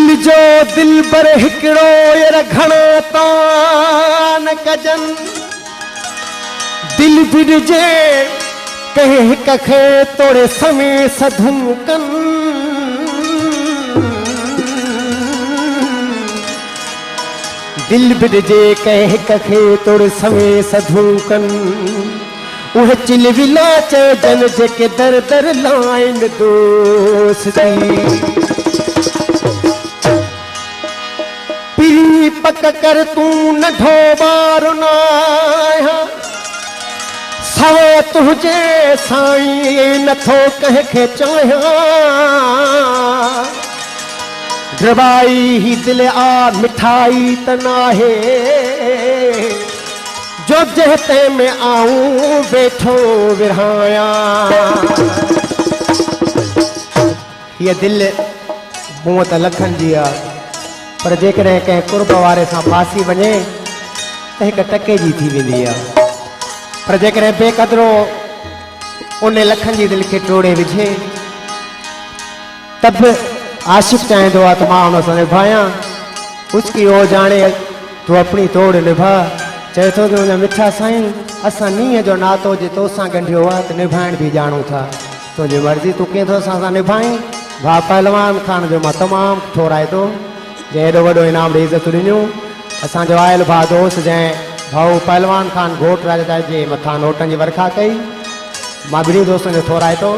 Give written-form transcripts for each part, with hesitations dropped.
दिल जो दिल बर हिकड़ो यार घणा तान कजन दिल बिरजे कहे कखे तोड़े समय सधुकन दिल बिरजे कहे कखे तोड़े समय सधुकन उह चिल विलाच जन जेके दर दर लाइन दोस्ती पीरी पक कर तू नढो बारो नाया सवे तुझे साईं नथो कह के चाया ड्रबाई ही दिल आ मिठाई तनाहे जो जहते में आऊं बैठो विरहाया ये दिल मूं त लखन जी आ पर जेकॾहिं कंहिं कुर्ब वारे सां फासी वञे त हिकु टके जी थी वेंदी आहे पर जेकॾहिं बेक़दरो उन लखनि जी दिलि खे टोड़े विझे त बि आशिक़ चाहींदो आहे त मां हुन सां निभायां उसकी ओ जाने तूं अपनी तोड़ निभा चए थो त हुन मिठा साईं असां नीअं जो नातो जे तोसां ॻंढियो आहे त निभाइण बि ॼाणूं था तुंहिंजी मर्ज़ी तूं कीअं थो असां सां निभाई भाउ पहलवान खान जो मां तमामु ठोराए थो जंहिं एॾो वॾो इनाम ॾेई इज़त ॾिनियूं असांजो आयल भाउ दोस्त जंहिं भाऊ पहलवान खान घोट राजा जे मथां नोटनि जी वर्खा कई मां ॿिनी दोस्तनि जो ठोराए थो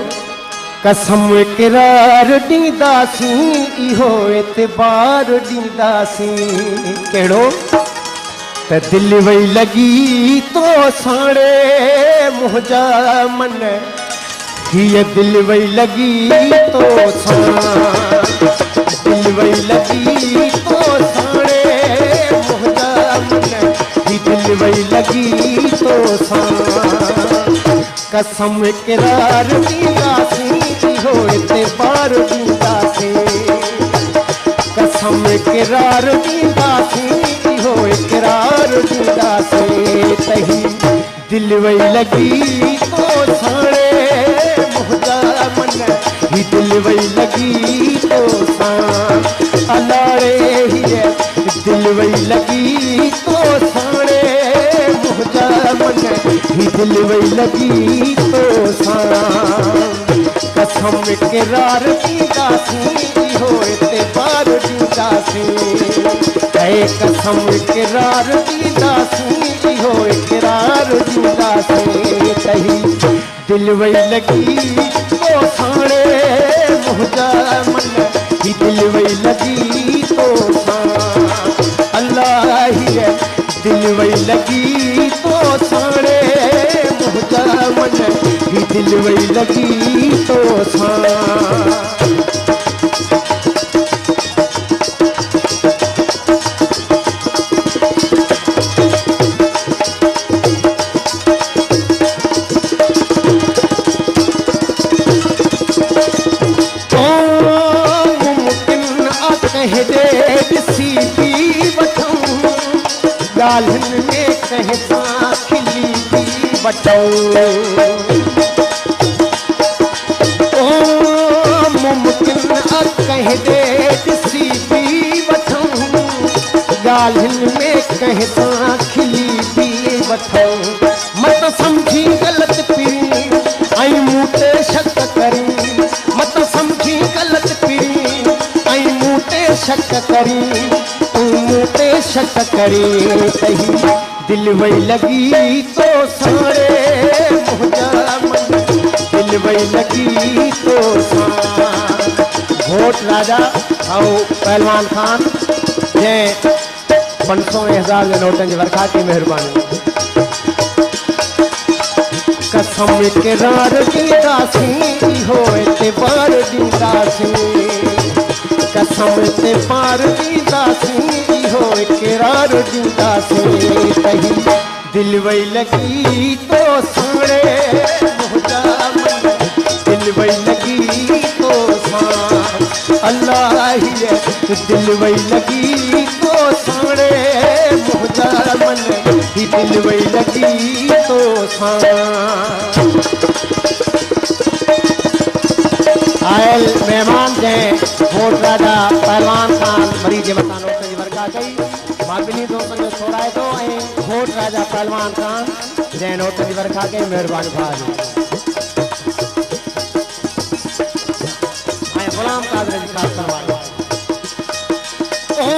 कसम इक़रार ॾींदासीं इहो एतबार ॾींदासीं कहिड़ो त दिलि वई लॻी तो साणे मुंहिंजा मन हीअ दिलि वई लॻी तो सां दिल वई लगी तो साणे मुंहिंजा मन ही दिल वई लगी तो कसम इक़रार ॾींदासीं इहो एतबार ॾींदासीं कसम इक़रार ॾींदासीं इहो इक़रार ॾींदासीं तही दिल वई लगी तो साणे मुंहिंजा मन ही दिल वई लगी तो अलाड़े हीअ दिल वई लगी तो साणे मुंहिंजा मन ही दिल वई लगी तो कसम इक़रार ॾींदासीं इहो एतबार ॾींदासीं ऐं कसम इक़रार ॾींदासीं इहो इक़रार ॾींदासीं तही दिल वई लगी तो साणे मुंहिंजा मन ही दिल वई लगी तो अल्लाह हीअ दिल वई लगी तो साणे मुंहिंजा मन ही दिल वई लगी तो ॻाल्हियुनि में कंहिं सां खिली थी वठूं ओ मुमकिन आहे कंहिं ॾे ॾिसी बि वठूं ॻाल्हियुनि में कंहिं सां खिली बि वठूं मत सम्झी ग़लति पीरी ऐं मूं ते शक करी मत सम्झी ग़लति पीरी ऐं मूं ते शक करी ते शक करी तही दिल वई लगी तो साणे मुंहिंजा मन दिल वई लगी तो घोट राजा ऐं पहलवान खान जंहिं 500 ऐं 1000 जे नोटनि जी वर्खा की महिरबानी कसम इक़रार ॾींदासीं इहो एतबार ॾींदासीं कसम इक़रार ॾींदासीं इहो इक़रार ॾींदासीं तही दिल वई लगी तो साणे मुंहिंजा मन दिल वई लगी तो अल्लाह हीअ दिल वई लगी तो साणे मुंहिंजा मन ही दिल वई लगी तो आयल मेहमान जंहिं घोट राजा पहलवान खान राजा पहलवान खान जैन होटल वर्खा के मेहरबानी भाई आए गुलाम कादर जी खास करवाए ओ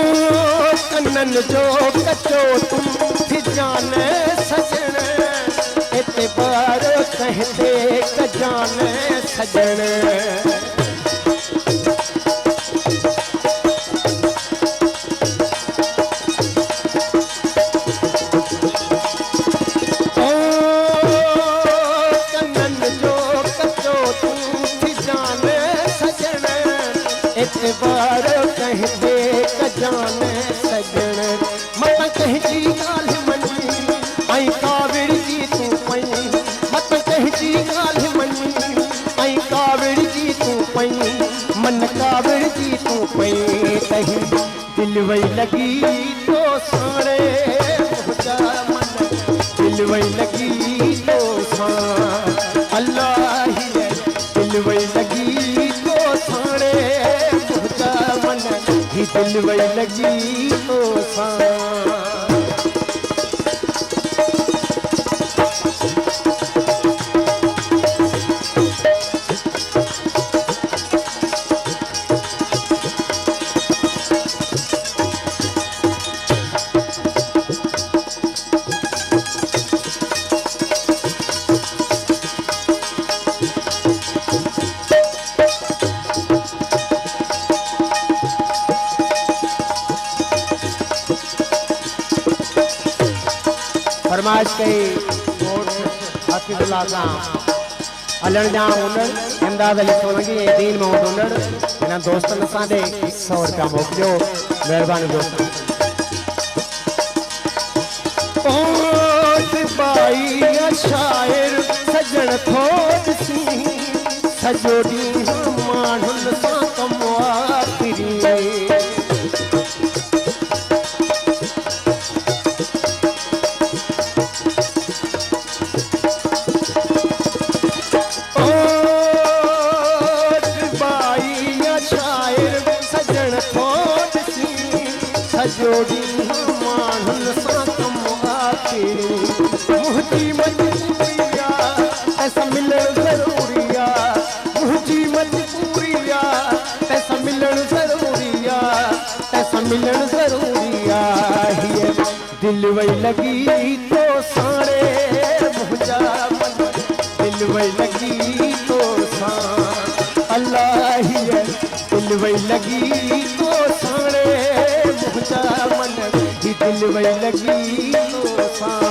कन्नन जो कचो तुम भी जाने सजन एतबार कहते क जाने सजन बार कहते कजाने सजन मत कह जी गाल मनी आई कावड़ जी तू पई मत कह जी गाल मनी आई कावड़ जी तू पई मन कावड़ जी तू पई तही दिल वही लगी तो सारे जा मन दिल वही लगी तो सा अल्लाह ही दिल वही लगी तो सारे ही दिल वही लगी तो सा फरमाइश कई और हाफिजुल्लाह साहब अलण जाम उन्हनि इमदाद अली सोलंकी ऐं दीन मोहम्मद उन्हनि हिन दोस्तनि असांजे 100 रुपया मोकिलियो महिरबानी दोस्त बाई शाइर सजण थोड़ सी सजो ॾींहुं माण्हुनि सां कमु वापिरी जोड़ी माण्हुनि सां कमु आखिरी मुंहिंजी मजबूरी आहे तंहिंसां मिलणु ज़रूरी आहे मुंहिंजी मजबूरी आहे तंहिंसां मिलणु ज़रूरी आहे तंहिंसां मिलणु ज़रूरी आहे हीअ दिलि वई लॻी तो साणे मुंहिंजा मन दिलि वई लॻी तो सां अलाह हीअ दिलि वई लॻी तो साणे मन ही दिल वही लगी तो सा